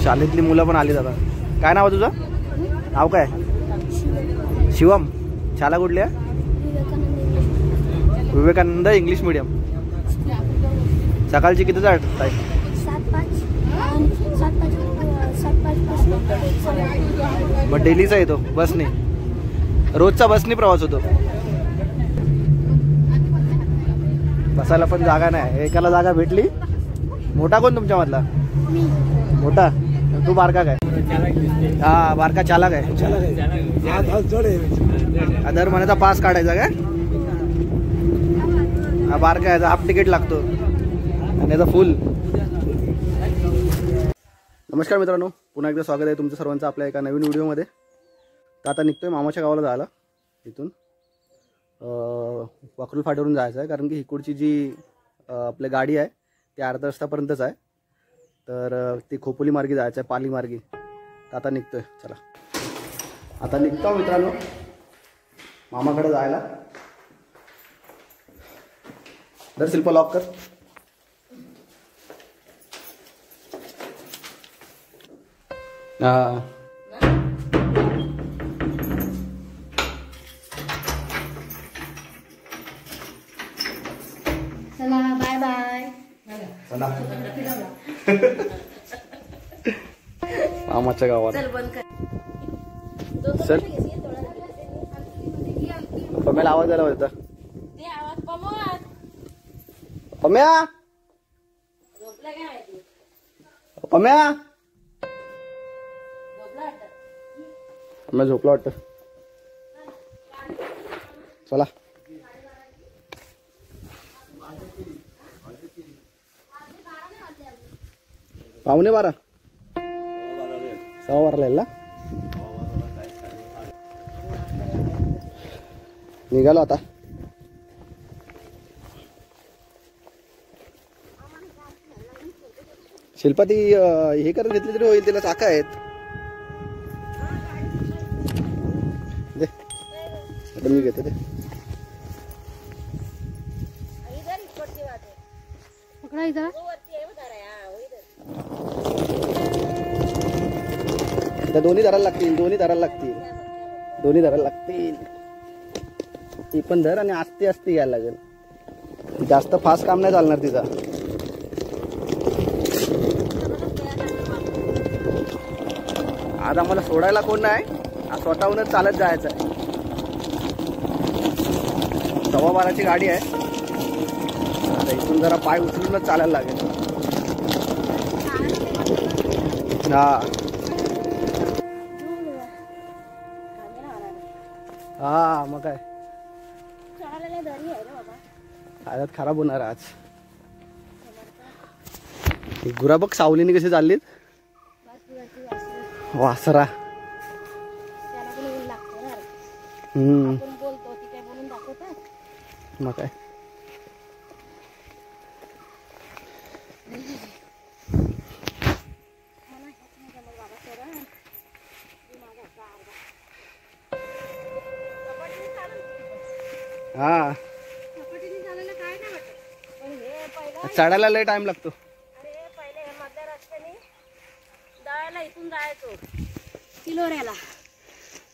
शाळेतली मुलं पण आली आता. काय नाव आहे तुझं? नाव काय? शिवम. शाळा कुठली आहे? Vivekanand English medium. सकाळची किती टाईम? 7:05. मग डेलीचा येतो बसने? रोजचा बसने प्रवास होतो? बसायला पण जागा नाही. एकाला जागा भेटली. मोठा कोण तुमच्या मधला? मोठा. तू बारका काय? हा बारका चालक आहे. दर महिन्याचा पास काढायचा काय? हा बारका आहे. हाफ तिकीट लागतो आणि याचा फुल. नमस्कार मित्रांनो, पुन्हा एकदा स्वागत आहे तुमचं सर्वांचं आपल्या एका नवीन व्हिडिओमध्ये. तर आता निघतोय मामाच्या गावाला जायला. इथून वाकरुल फाट्यावरून जायचं आहे, कारण की इकडची जी आपली गाडी आहे ती अर्धा रस्त्यापर्यंतच आहे. तर ती खोपोली मार्गी जायचं आहे, पाली मार्गी. तर आता निघतोय. चला आता निघतो मित्रांनो मामाकडे जायला. तर शिल्पा लॉक कर. चला बाय बाय. चला मामाच्या गावात. चल पम्याला आवाज द्यायला होता. पम्या पम्या पम्या झोपला वाटतं. चला पावणे 12 सव्वा 12 निघालो आता. शिल्पा ती हे करत घेतली तरी होईल, तिला चाका आहेत. दे मी घेते ते. दोन्ही धरायला लागतील, दोन्ही धरायला लागतील. ती पण धर आणि आस्ते आस्ते घ्यायला लागेल. जास्त फास्ट काम नाही चालणार तिचा. आज आम्हाला सोडायला कोण नाही, आज स्वतःहूनच चालत जायचं आहे. 12:15ची गाडी आहे. आता इथून जरा पाय उचलूनच चालायला लागेल. हा मग काय आदत खराब होणार आज. गुरा बघ सावलीने कसे चाललीत. वासरा मग काय. हा चढायला लय टाइम लागतो. पहिले मधल्या रस्त्याने दळायला इथून जायचो किलोऱ्याला.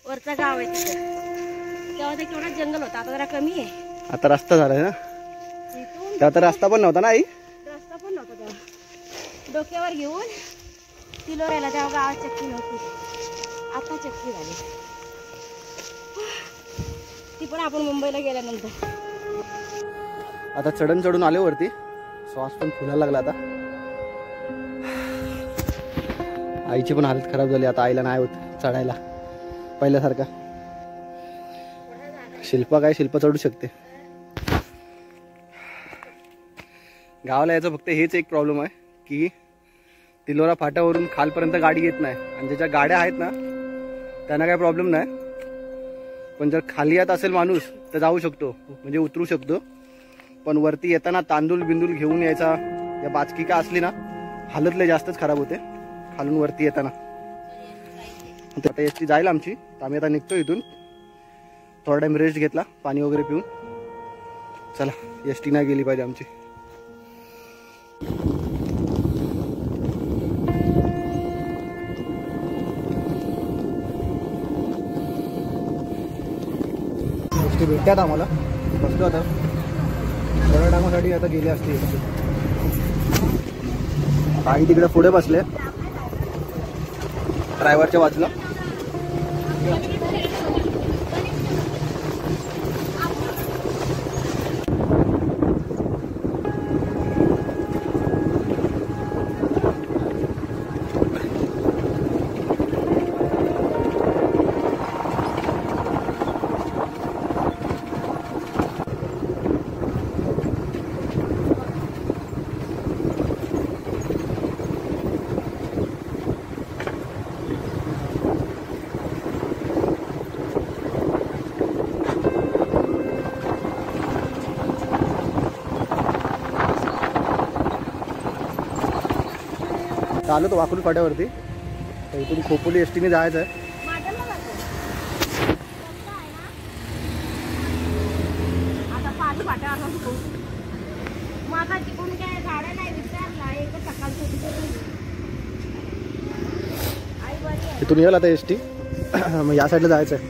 वरचा गाव आहे तिथे. तेव्हा ते केवढा जंगल होता, आता जरा कमी आहे. आता रस्ता झालाय ना. तेव्हा तर रस्ता पण नव्हता ना आई. रस्ता पण नव्हता तेव्हा. डोक्यावर घेऊन किलोऱ्याला तेव्हा गावात चक्की नव्हती. आता चक्की झाली. ती पण आपण मुंबईला गेल्यानंतर. आता चढून आले वरती. श्वास पण फुलायला लागला आता. आईची पण हालत खराब झाली. आता आईला नाही होत चढायला पहिल्यासारखा. शिल्पा चढू शकते. गावाला यायचं फक्त हेच एक प्रॉब्लेम आहे की तिलोरा फाट्यावरून खालपर्यंत गाडी येत नाही. आणि ज्याच्या गाड्या आहेत ना त्यांना काय प्रॉब्लेम नाही. पण जर खाली येत असेल माणूस तर जाऊ शकतो, म्हणजे उतरू शकतो. पण वरती येताना तांदूळ बिंदूल घेऊन यायचा या बाचकी का असली ना, हालत लय जास्तच खराब होते खालून वरती येताना. आता एसटी जाईल आमची. तर आम्ही आता निघतो इथून. थोडा टाइम रेस्ट घेतला, पाणी वगैरे पिऊन. चला एसटी नाही गेली पाहिजे आमची. ते भेटतात आम्हाला. बसलो आता थोड्या टायमासाठी आता गेले असते. काही तिकडे पुढे बसले ड्रायव्हरच्या बाजूला. आलो तो वाकून फाट्यावरती. तर इथून खोपोली एस टीने जायचं आहे. इथून येईल आता एस टी. मग या साईडला जायचं आहे.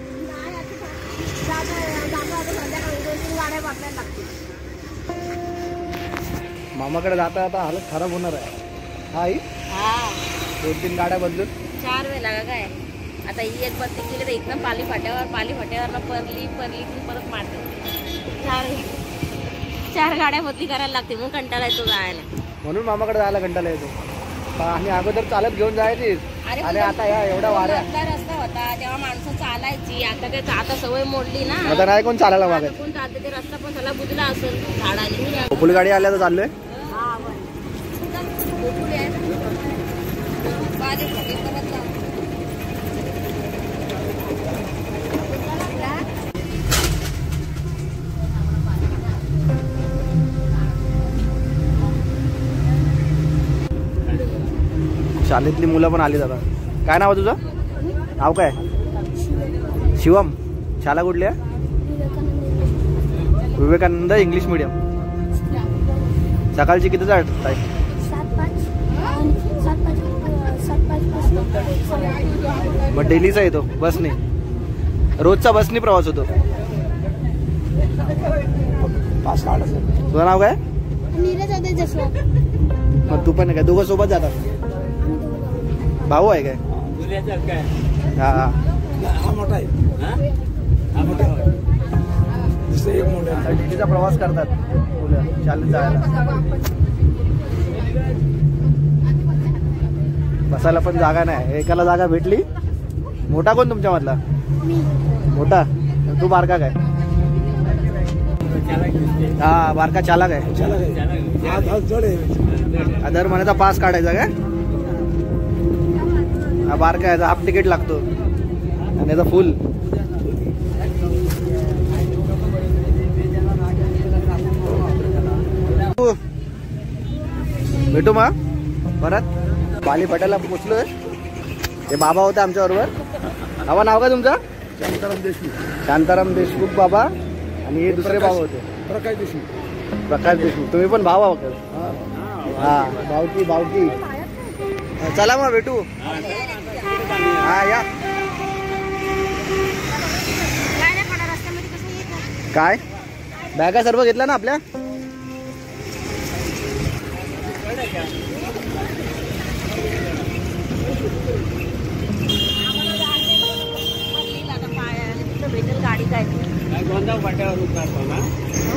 मामाकडे जाता आता हालत खराब होणार आहे. आई 2-3 गाड्या बदलून 4 वेळा काय. आता ही एक बत्ती केली तर इथनं पाली फाट्यावर परली परत मारते. 4 गाड्या बदली करायला लागते. मग कंटाळा येतो जायला. म्हणून मामाकडे जायला कंटाळा येतो. आणि अगोदर चालत घेऊन जायची. आणि आता या एवढ्या वाऱ्या. रस्ता होता तेव्हा माणसं चालायची. आता काय आता सवय मोडली ना. आता नाही कोण चालायला मागत. कोण चालते ते रस्ता पण त्याला बुजला असेल झाडाने. खोपोली गाडी आल्या तर चाललोय. शाळेतली मुलं पण आली. दादा काय नाव आहे तुझं? नाव काय? शिवम. शाळा कुठली आहे? Vivekanand English medium. सकाळची किती टाईम? 7:05. मग डेलीचा येतो बसने? रोजचा बसने प्रवास होतो? तुझं नाव काय? मग तू पण काय दोघं सोबत जातात? भाऊ आहे काय? हा मोठा आहे. डेलीचा प्रवास करतात मुलं शाळेत जायला. बसायला पण जागा नाही. एकाला जागा भेटली. मोठा कोण तुमच्या मधला? मोठा. तू बारका काय? हा बारका चालक आहे. दर महिन्याचा पास काढायचा काय? हा बारका याचा हाफ तिकीट लागतो आणि याचा फुल. भेटू मग परत. पाली फाट्याला पोचलोय. ते बाबा होते आमच्या बरोबर. बाबा नाव काय तुमचं? शांताराम देशमुख. शांताराम देशमुख बाबा. आणि हे दुसरे बाबा होते प्रकाश देशमुख. प्रकाश देशमुख. तुम्ही पण भावा वगैरे? हा भावकी. चला मग भेटू. हा या. काय बॅगा सर्व घेतला ना आपल्या?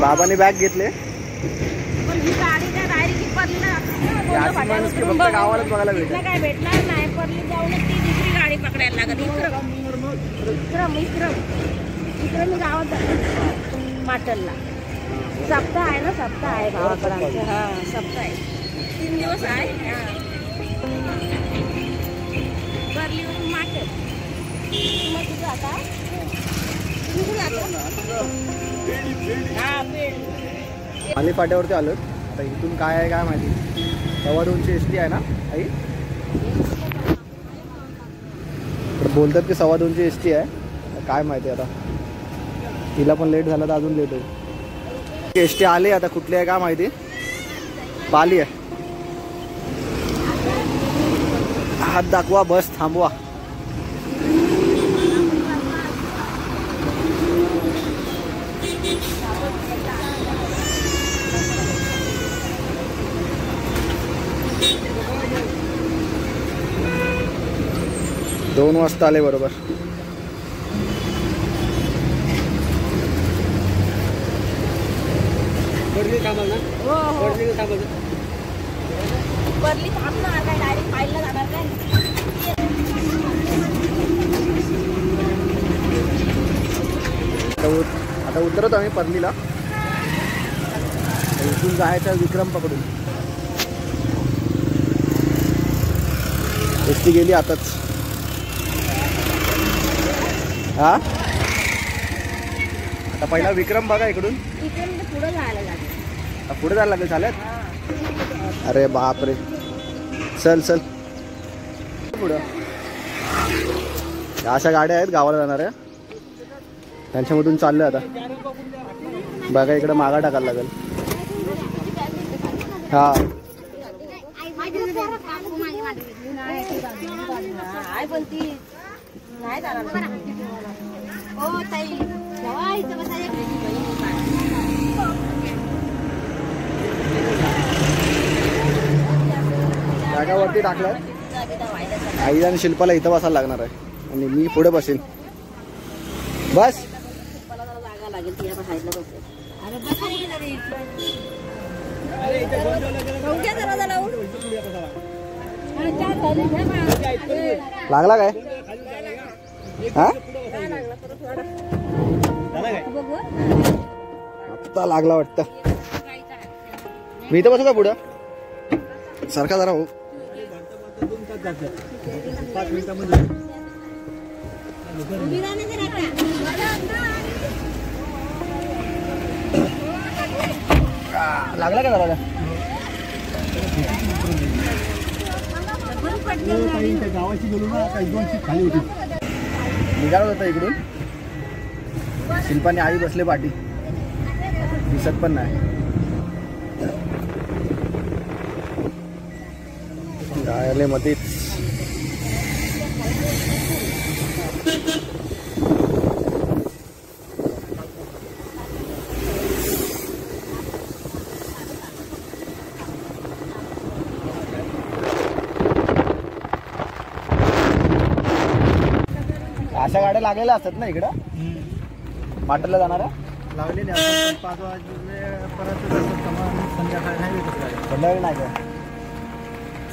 बाबाने बॅग घेतले. गावालाच बघायला भेटलं. काय भेटणार नाही. परली जाऊन ती दुसरी गाडी पकडायला लागत. इकडं मी गावात जाते माटलला. सप्ताह आहे ना. सप्ताह आहे गावाकडे. हा सप्ताह आहे. 3 दिवस आहे. परलीवरून माटल. मग तुझं आता पाली फाट्यावरती आलो. आता इथून काय आहे काय माहिती. 2:15 एस टी आहे ना आई? बोलतात की 2:15 एस टी आहे. काय माहिती आता. तिला पण लेट झाला तर अजून लेट होईल. एस टी आली आता. कुठली आहे काय माहिती. पाली आहे. हात दाखवा. बस थांबवा. 2 वाजता आले बरोबर. हो हो परली थांबणार काय डायरेक्ट फाईलला जाणार काय. आता उतरत आम्ही परलीला. इथून जायचं विक्रम पकडून. एसटी गेली आताच. हा आता पहिला विक्रम बघा इकडून. इकडून पुढे जायला लागेल. पुढे जायला लागेल चालत. अरे बाप रे. चल चल पुढं. अशा गाड्या आहेत गावाला जाणाऱ्या, त्यांच्यामधून चाललोय आता. बघा इकडे मागा टाकायला लागेल. हा पण ती नाही जाणार. हो ताई जागावरती टाकलं. आई आणि शिल्पाला इथं बसायला लागणार आहे आणि मी पुढे बसेन. बस जागा लागेल ती साईडला बसेल. लागला काय? हा आता लागला वाटतं. मी इथं बसू का पुढं? सारखा जरा हो. 5 मिनिटांमध्ये लागला का जरा? गावाची गेलो ना, काही 2 सीट खाली होती. निघालो होता इकडून. शिल्पाने आई बसले पाठी, दिसत पण नाही. गायले मध्येच. अशा गाड्या लागलेल्या असतात ना इकडं माटरला जाणाऱ्या. लागलेली असतात. 5 वाजेपर्यंत संध्याकाळी नाही भेटत. संध्याकाळी नाही का?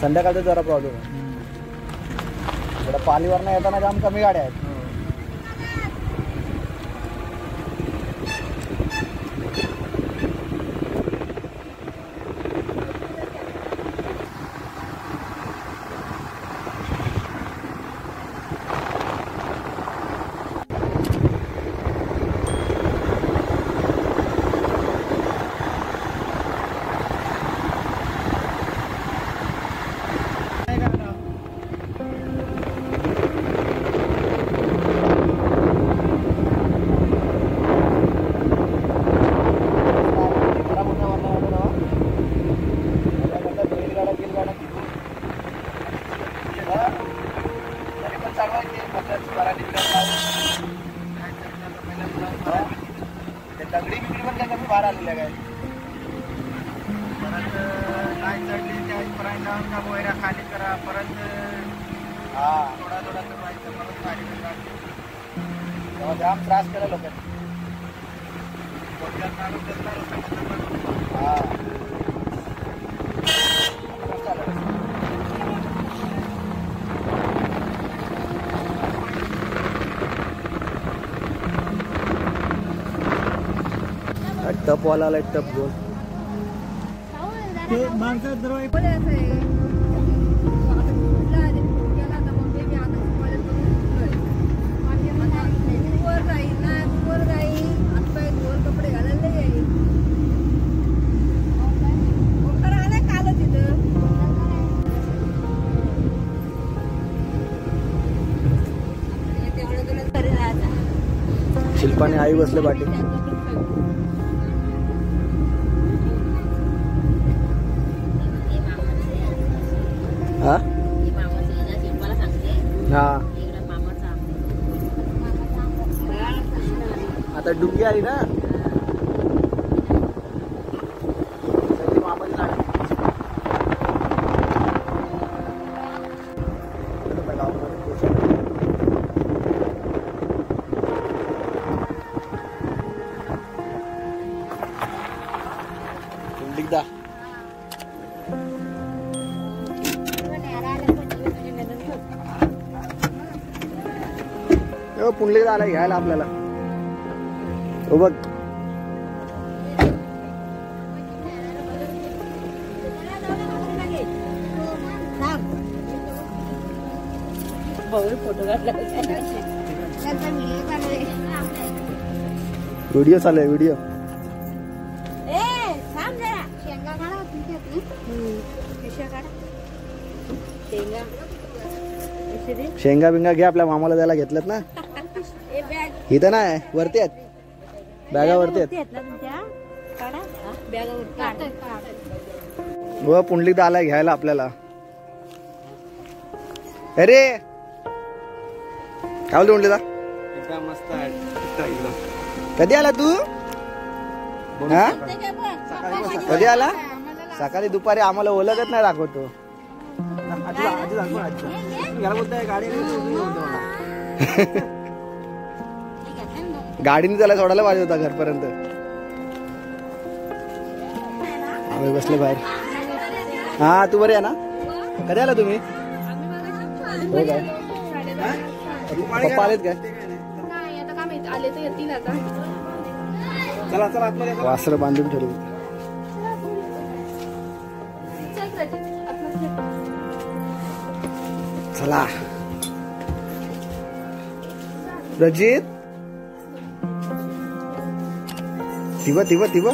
संध्याकाळचा जरा प्रॉब्लेम आहे. इकडं पालीवरनं येताना जाम कमी गाड्या आहेत. दगडी बिगडी पण काय कमी बाहेर आलेल्या काय. परत काय चढली त्या वैरा खाली करा. परत हा थोडा चढवायचं. परत गाडी तेव्हा जाम त्रास केला लोकांनी. हा टपवाला आलाय. टप घेऊन माणसं दरवाजे कपडे घालायला जाईल. शिल्पाने आई बसले पाठी. हा हा आता डुंगी आली ना. पुंडलिक आला घ्यायला आपल्याला. हो बघ व्हिडिओ चालू आहे व्हिडिओ. शेंगा बिंगा घे आपल्या मामाला द्यायला घेतल्यात ना. इथं नाही वरती आहेत बॅगा वरती आहेत. व पुंडलिक आलाय घ्यायला आपल्याला. अरे काय बोलतो पुंडलिक एकदम मस्त आहे. कधी आला तू? हा कधी आला? सकाळी दुपारी आम्हाला ओळखत नाही दाखवतो. गाडीने त्याला सोडायला पाहिजे होता घरपर्यंत. आम्ही बसले बाहेर. हा तू बरे आहे ना? कधी आला तुम्ही? हो काय पप्पा आलेत काय? चला चला आतमध्ये. वासरं बांधून ठेवली. चला रजित तिवा तिवा तिवा